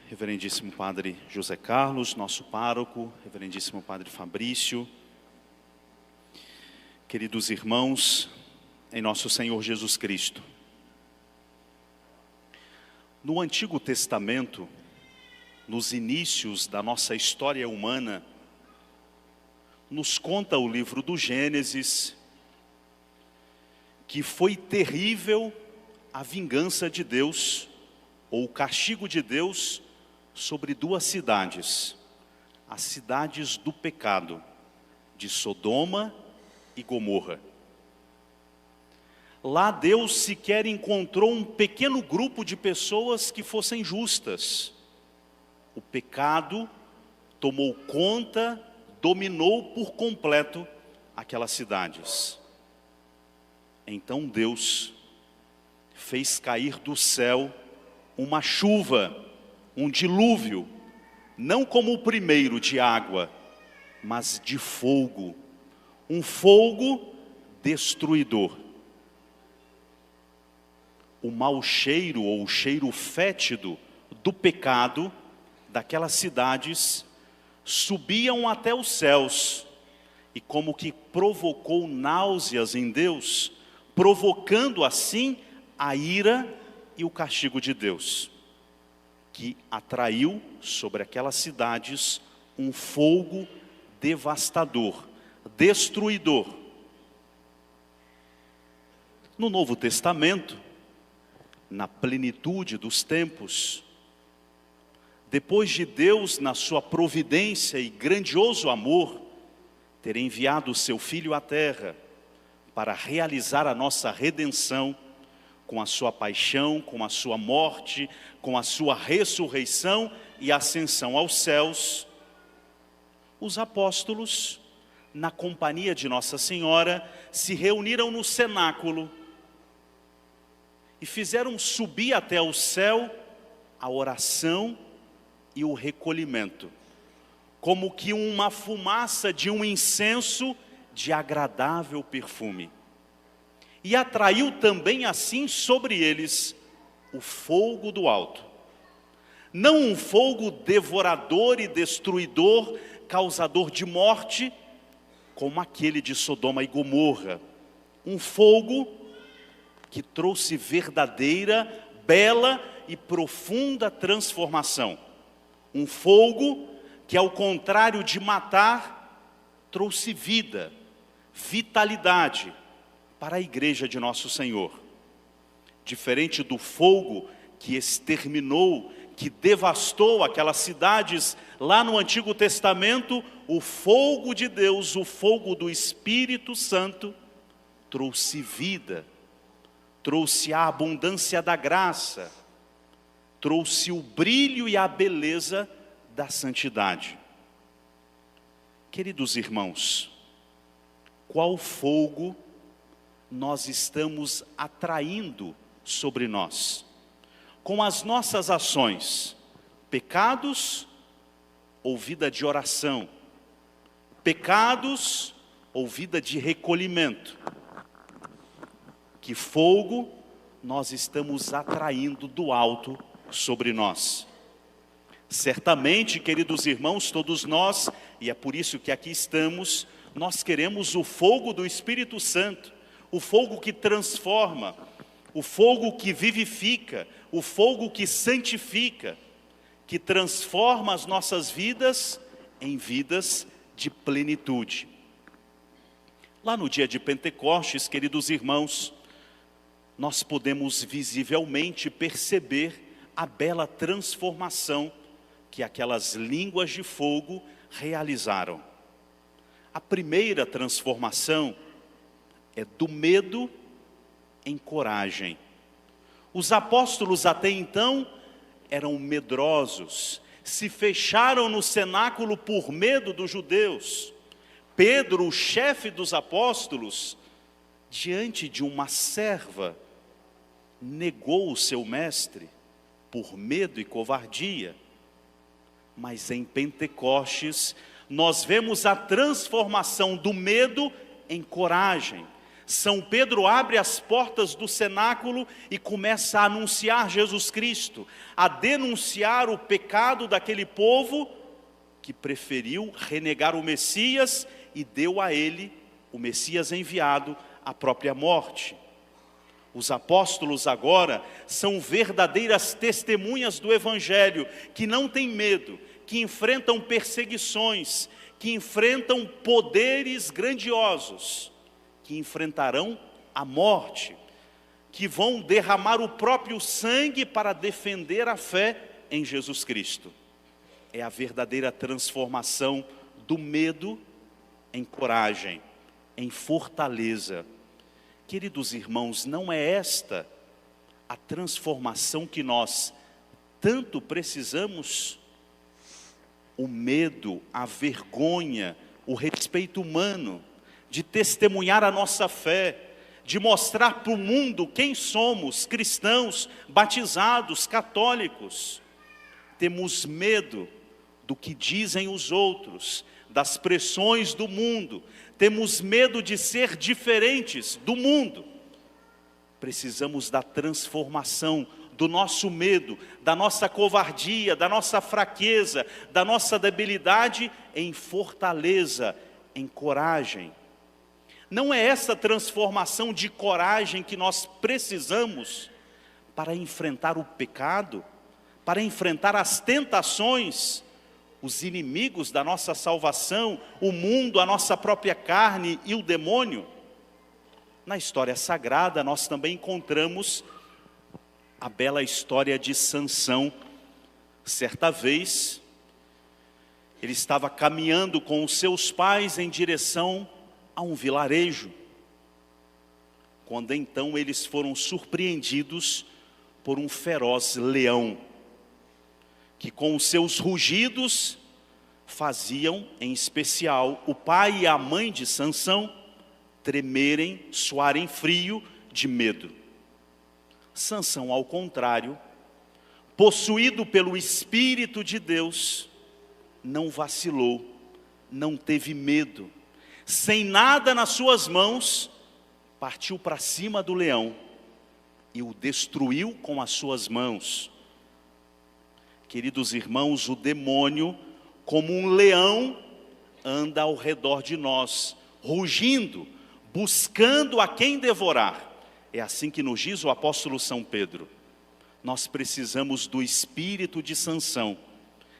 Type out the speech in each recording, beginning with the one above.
Reverendíssimo Padre José Carlos, nosso pároco, Reverendíssimo Padre Fabrício, queridos irmãos em nosso Senhor Jesus Cristo. No Antigo Testamento, nos inícios da nossa história humana, nos conta o livro do Gênesis, que foi terrível a vingança de Deus, ou o castigo de Deus, sobre duas cidades, as cidades do pecado, de Sodoma e Gomorra. Lá Deus sequer encontrou um pequeno grupo de pessoas que fossem justas. O pecado tomou conta, dominou por completo aquelas cidades. Então Deus fez cair do céu uma chuva, um dilúvio, não como o primeiro de água, mas de fogo, um fogo destruidor. O mau cheiro ou o cheiro fétido do pecado daquelas cidades subiam até os céus e como que provocou náuseas em Deus, provocando assim a ira e o castigo de Deus, que atraiu sobre aquelas cidades um fogo devastador, destruidor. No Novo Testamento, na plenitude dos tempos, depois de Deus, na sua providência e grandioso amor, ter enviado o seu Filho à terra para realizar a nossa redenção, com a sua paixão, com a sua morte, com a sua ressurreição e ascensão aos céus, os apóstolos, na companhia de Nossa Senhora, se reuniram no cenáculo e fizeram subir até o céu a oração e o recolhimento, como que uma fumaça de um incenso de agradável perfume. E atraiu também assim sobre eles o fogo do alto. Não um fogo devorador e destruidor, causador de morte, como aquele de Sodoma e Gomorra. Um fogo que trouxe verdadeira, bela e profunda transformação. Um fogo que, ao contrário de matar, trouxe vida, vitalidade para a igreja de nosso Senhor. Diferente do fogo que exterminou, que devastou aquelas cidades lá no Antigo Testamento, o fogo de Deus, o fogo do Espírito Santo, trouxe vida, trouxe a abundância da graça, trouxe o brilho e a beleza da santidade. Queridos irmãos, qual fogo nós estamos atraindo sobre nós? Com as nossas ações, pecados ou vida de oração? Pecados ou vida de recolhimento? Que fogo nós estamos atraindo do alto sobre nós? Certamente, queridos irmãos, todos nós, e é por isso que aqui estamos, nós queremos o fogo do Espírito Santo, o fogo que transforma, o fogo que vivifica, o fogo que santifica, que transforma as nossas vidas em vidas de plenitude. Lá no dia de Pentecostes, queridos irmãos, nós podemos visivelmente perceber a bela transformação que aquelas línguas de fogo realizaram. A primeira transformação é do medo em coragem. Os apóstolos até então eram medrosos, se fecharam no cenáculo por medo dos judeus. Pedro, o chefe dos apóstolos, diante de uma serva, negou o seu mestre por medo e covardia. Mas em Pentecostes, nós vemos a transformação do medo em coragem. São Pedro abre as portas do cenáculo e começa a anunciar Jesus Cristo, a denunciar o pecado daquele povo que preferiu renegar o Messias e deu a ele, o Messias enviado, a própria morte. Os apóstolos agora são verdadeiras testemunhas do Evangelho, que não têm medo, que enfrentam perseguições, que enfrentam poderes grandiosos, que enfrentarão a morte, que vão derramar o próprio sangue para defender a fé em Jesus Cristo. É a verdadeira transformação do medo em coragem, em fortaleza. Queridos irmãos, não é esta a transformação que nós tanto precisamos? O medo, a vergonha, o respeito humano, de testemunhar a nossa fé, de mostrar para o mundo quem somos, cristãos, batizados, católicos. Temos medo do que dizem os outros, das pressões do mundo, temos medo de ser diferentes do mundo. Precisamos da transformação do nosso medo, da nossa covardia, da nossa fraqueza, da nossa debilidade em fortaleza, em coragem. Não é essa transformação de coragem que nós precisamos para enfrentar o pecado, para enfrentar as tentações, os inimigos da nossa salvação, o mundo, a nossa própria carne e o demônio? Na história sagrada nós também encontramos a bela história de Sansão. Certa vez, ele estava caminhando com os seus pais em direção a um vilarejo, quando então eles foram surpreendidos por um feroz leão, que com os seus rugidos faziam, em especial, o pai e a mãe de Sansão tremerem, suarem frio de medo. Sansão, ao contrário, possuído pelo Espírito de Deus, não vacilou, não teve medo, sem nada nas suas mãos, partiu para cima do leão e o destruiu com as suas mãos. Queridos irmãos, o demônio, como um leão, anda ao redor de nós, rugindo, buscando a quem devorar. É assim que nos diz o apóstolo São Pedro. Nós precisamos do espírito de Sansão,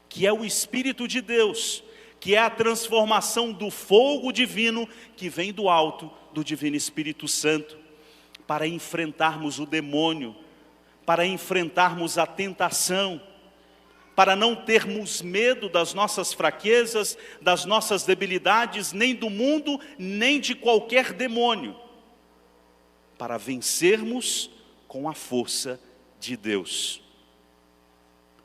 que é o Espírito de Deus, que é a transformação do fogo divino que vem do alto, do Divino Espírito Santo, para enfrentarmos o demônio, para enfrentarmos a tentação, para não termos medo das nossas fraquezas, das nossas debilidades, nem do mundo, nem de qualquer demônio, para vencermos com a força de Deus.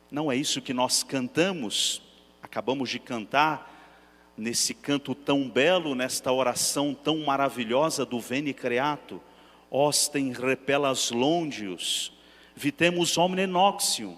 Não é isso que nós cantamos, acabamos de cantar, nesse canto tão belo, nesta oração tão maravilhosa do Veni Creato, Ostem repellas longius, vitemus omne noxium.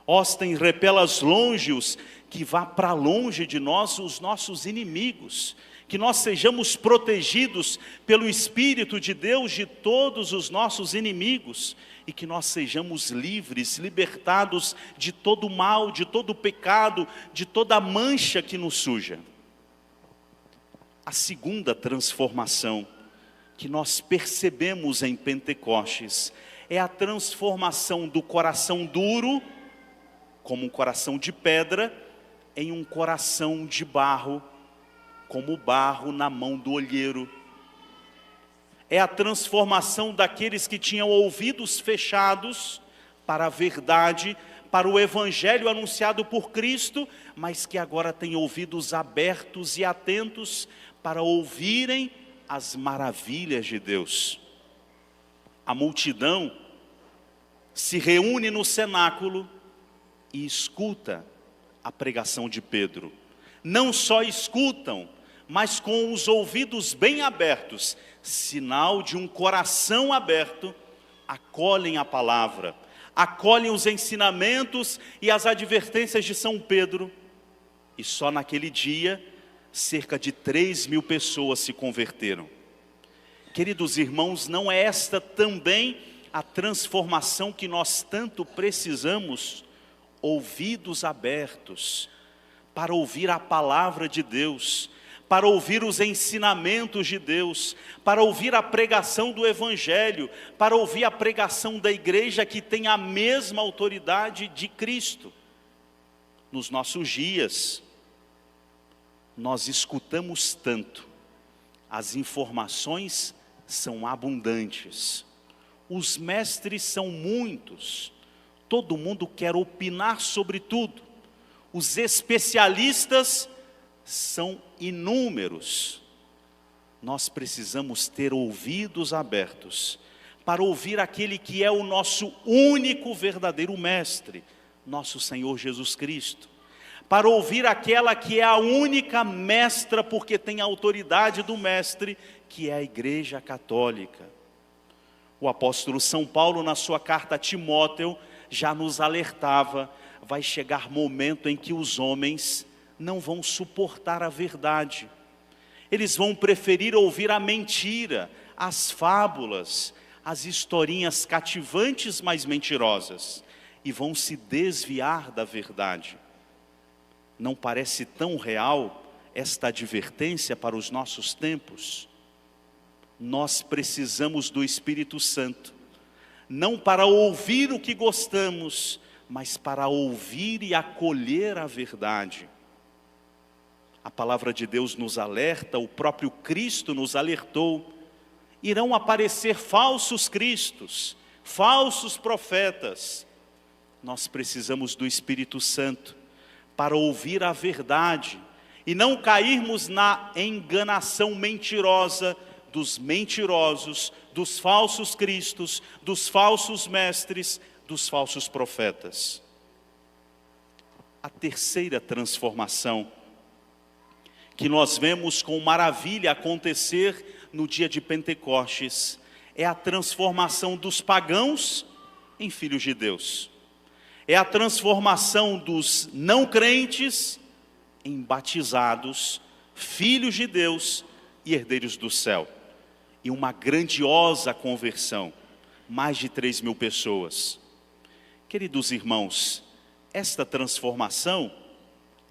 Ostem repellas longius, que vá para longe de nós os nossos inimigos, que nós sejamos protegidos pelo Espírito de Deus de todos os nossos inimigos, e que nós sejamos livres, libertados de todo mal, de todo pecado, de toda mancha que nos suja. A segunda transformação que nós percebemos em Pentecostes é a transformação do coração duro, como um coração de pedra, em um coração de barro, como barro na mão do olheiro. É a transformação daqueles que tinham ouvidos fechados para a verdade, para o Evangelho anunciado por Cristo, mas que agora têm ouvidos abertos e atentos para ouvirem as maravilhas de Deus. A multidão se reúne no cenáculo e escuta a pregação de Pedro. Não só escutam, mas com os ouvidos bem abertos, sinal de um coração aberto, acolhem a palavra, acolhem os ensinamentos e as advertências de São Pedro. E só naquele dia, cerca de 3.000 pessoas se converteram. Queridos irmãos, não é esta também a transformação que nós tanto precisamos? Ouvidos abertos para ouvir a palavra de Deus, para ouvir os ensinamentos de Deus, para ouvir a pregação do Evangelho, para ouvir a pregação da igreja que tem a mesma autoridade de Cristo. Nos nossos dias, nós escutamos tanto, as informações são abundantes, os mestres são muitos, todo mundo quer opinar sobre tudo, os especialistas são inúmeros. Nós precisamos ter ouvidos abertos para ouvir aquele que é o nosso único verdadeiro mestre, nosso Senhor Jesus Cristo, para ouvir aquela que é a única mestra, porque tem a autoridade do mestre, que é a Igreja Católica. O apóstolo São Paulo, na sua carta a Timóteo, já nos alertava: vai chegar momento em que os homens não vão suportar a verdade. Eles vão preferir ouvir a mentira, as fábulas, as historinhas cativantes, mas mentirosas, e vão se desviar da verdade. Não parece tão real esta advertência para os nossos tempos? Nós precisamos do Espírito Santo, não para ouvir o que gostamos, mas para ouvir e acolher a verdade. A palavra de Deus nos alerta, o próprio Cristo nos alertou: irão aparecer falsos cristos, falsos profetas. Nós precisamos do Espírito Santo para ouvir a verdade e não cairmos na enganação mentirosa dos mentirosos, dos falsos cristos, dos falsos mestres, dos falsos profetas. A terceira transformação que nós vemos com maravilha acontecer no dia de Pentecostes é a transformação dos pagãos em filhos de Deus. É a transformação dos não crentes em batizados, filhos de Deus e herdeiros do céu. E uma grandiosa conversão, mais de 3.000 pessoas. Queridos irmãos, esta transformação,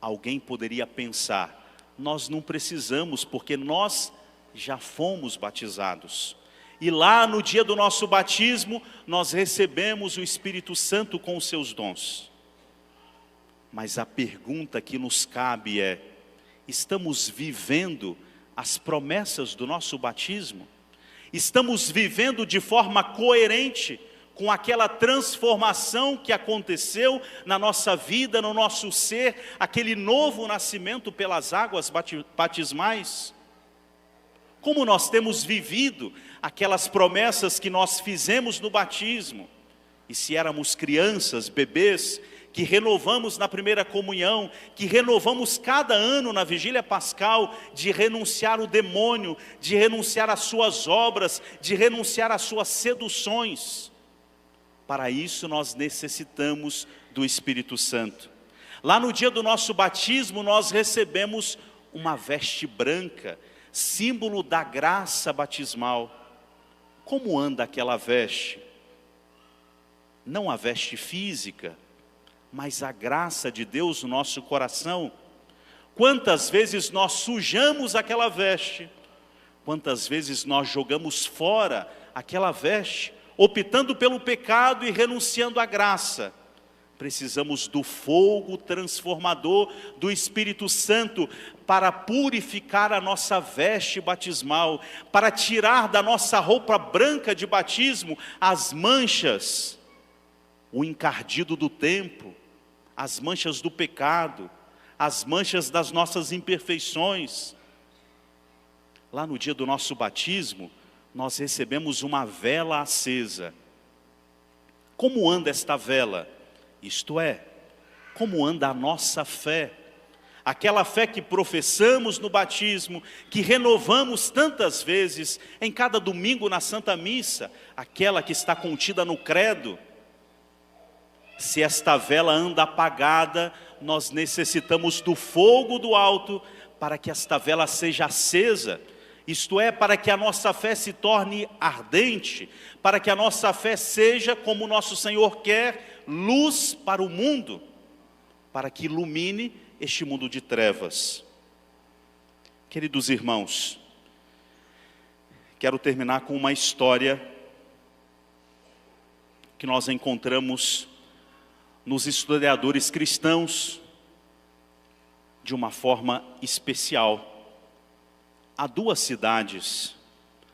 alguém poderia pensar: nós não precisamos, porque nós já fomos batizados. E lá no dia do nosso batismo, nós recebemos o Espírito Santo com os seus dons. Mas a pergunta que nos cabe é: estamos vivendo as promessas do nosso batismo? Estamos vivendo de forma coerente com aquela transformação que aconteceu na nossa vida, no nosso ser, aquele novo nascimento pelas águas batismais? Como nós temos vivido aquelas promessas que nós fizemos no batismo? E se éramos crianças, bebês, que renovamos na primeira comunhão, que renovamos cada ano na vigília pascal, de renunciar ao demônio, de renunciar às suas obras, de renunciar às suas seduções. Para isso nós necessitamos do Espírito Santo. Lá no dia do nosso batismo nós recebemos uma veste branca, símbolo da graça batismal. Como anda aquela veste? Não a veste física, mas a graça de Deus no nosso coração. Quantas vezes nós sujamos aquela veste? Quantas vezes nós jogamos fora aquela veste, optando pelo pecado e renunciando à graça? Precisamos do fogo transformador do Espírito Santo para purificar a nossa veste batismal, para tirar da nossa roupa branca de batismo as manchas, o encardido do tempo, as manchas do pecado, as manchas das nossas imperfeições. Lá no dia do nosso batismo, nós recebemos uma vela acesa. Como anda esta vela? Isto é, como anda a nossa fé? Aquela fé que professamos no batismo, que renovamos tantas vezes, em cada domingo na Santa Missa, aquela que está contida no credo. Se esta vela anda apagada, nós necessitamos do fogo do alto para que esta vela seja acesa Isto é, para que a nossa fé se torne ardente, para que a nossa fé seja, como o nosso Senhor quer, luz para o mundo, para que ilumine este mundo de trevas. Queridos irmãos, quero terminar com uma história que nós encontramos nos historiadores cristãos de uma forma especial. Há duas cidades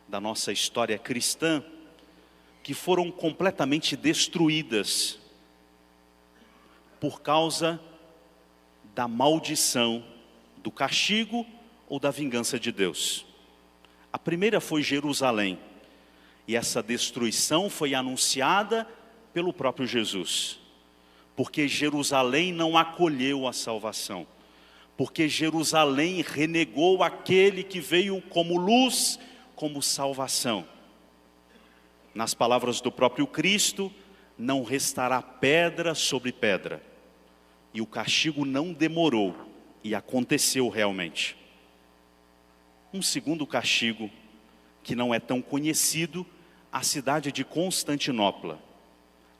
da nossa história cristã que foram completamente destruídas por causa da maldição, do castigo ou da vingança de Deus. A primeira foi Jerusalém, e essa destruição foi anunciada pelo próprio Jesus, porque Jerusalém não acolheu a salvação, porque Jerusalém renegou aquele que veio como luz, como salvação. Nas palavras do próprio Cristo, não restará pedra sobre pedra. E o castigo não demorou, e aconteceu realmente. Um segundo castigo, que não é tão conhecido, a cidade de Constantinopla,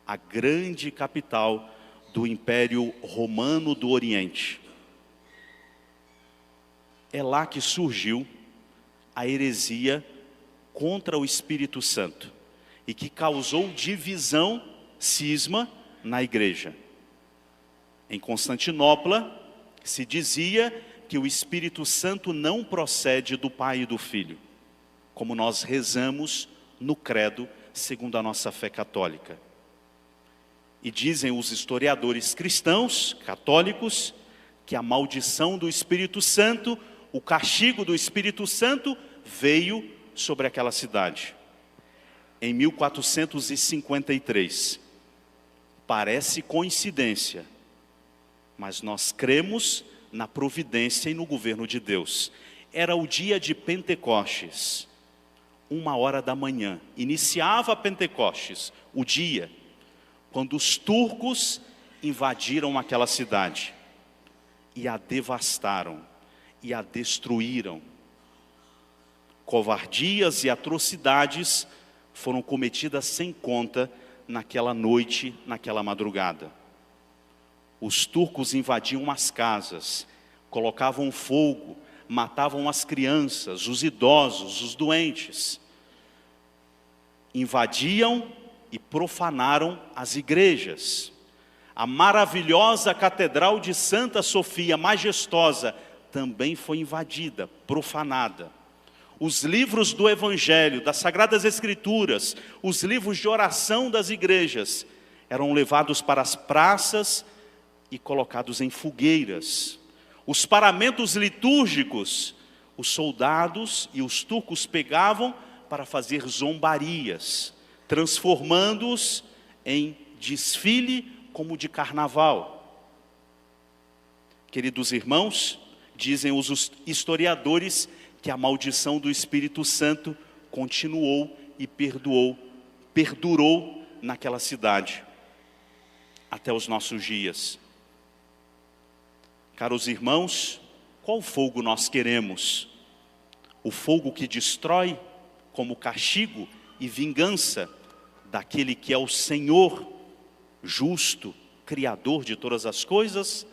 a grande capital do Império Romano do Oriente. É lá que surgiu a heresia contra o Espírito Santo e que causou divisão, cisma na igreja. Em Constantinopla se dizia que o Espírito Santo não procede do Pai e do Filho, como nós rezamos no credo segundo a nossa fé católica. E dizem os historiadores cristãos, católicos, que a maldição do Espírito Santo, o castigo do Espírito Santo veio sobre aquela cidade. Em 1453, parece coincidência, mas nós cremos na providência e no governo de Deus. Era o dia de Pentecostes, 1h da manhã, iniciava Pentecostes, o dia, quando os turcos invadiram aquela cidade e a devastaram e a destruíram. Covardias e atrocidades foram cometidas sem conta naquela noite, naquela madrugada. Os turcos invadiam as casas, colocavam fogo, matavam as crianças, os idosos, os doentes. Invadiam e profanaram as igrejas. A maravilhosa Catedral de Santa Sofia, majestosa, também foi invadida, profanada. Os livros do Evangelho, das Sagradas Escrituras, os livros de oração das igrejas, eram levados para as praças e colocados em fogueiras. Os paramentos litúrgicos, os soldados e os turcos pegavam para fazer zombarias, transformando-os em desfile como de carnaval. Queridos irmãos, dizem os historiadores que a maldição do Espírito Santo continuou e perdurou naquela cidade, até os nossos dias. Caros irmãos, qual fogo nós queremos? O fogo que destrói, como castigo e vingança daquele que é o Senhor, justo, Criador de todas as coisas?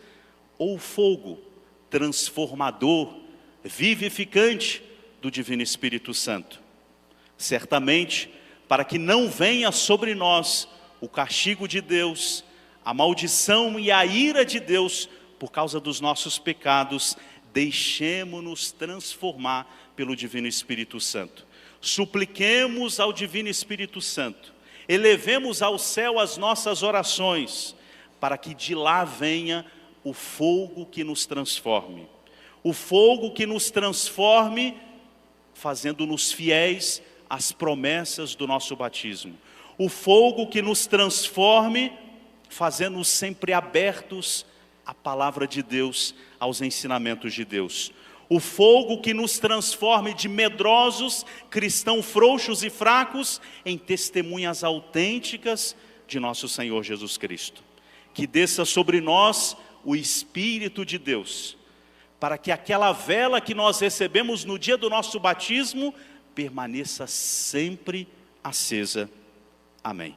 Ou o fogo transformador, vivificante do Divino Espírito Santo? Certamente, para que não venha sobre nós o castigo de Deus, a maldição e a ira de Deus por causa dos nossos pecados, deixemo-nos transformar pelo Divino Espírito Santo. Supliquemos ao Divino Espírito Santo, elevemos ao céu as nossas orações, para que de lá venha o fogo que nos transforme. O fogo que nos transforme, fazendo-nos fiéis às promessas do nosso batismo. O fogo que nos transforme, fazendo-nos sempre abertos à palavra de Deus, aos ensinamentos de Deus. O fogo que nos transforme de medrosos, cristãos frouxos e fracos, em testemunhas autênticas de nosso Senhor Jesus Cristo. Que desça sobre nós o Espírito de Deus, para que aquela vela que nós recebemos no dia do nosso batismo permaneça sempre acesa. Amém.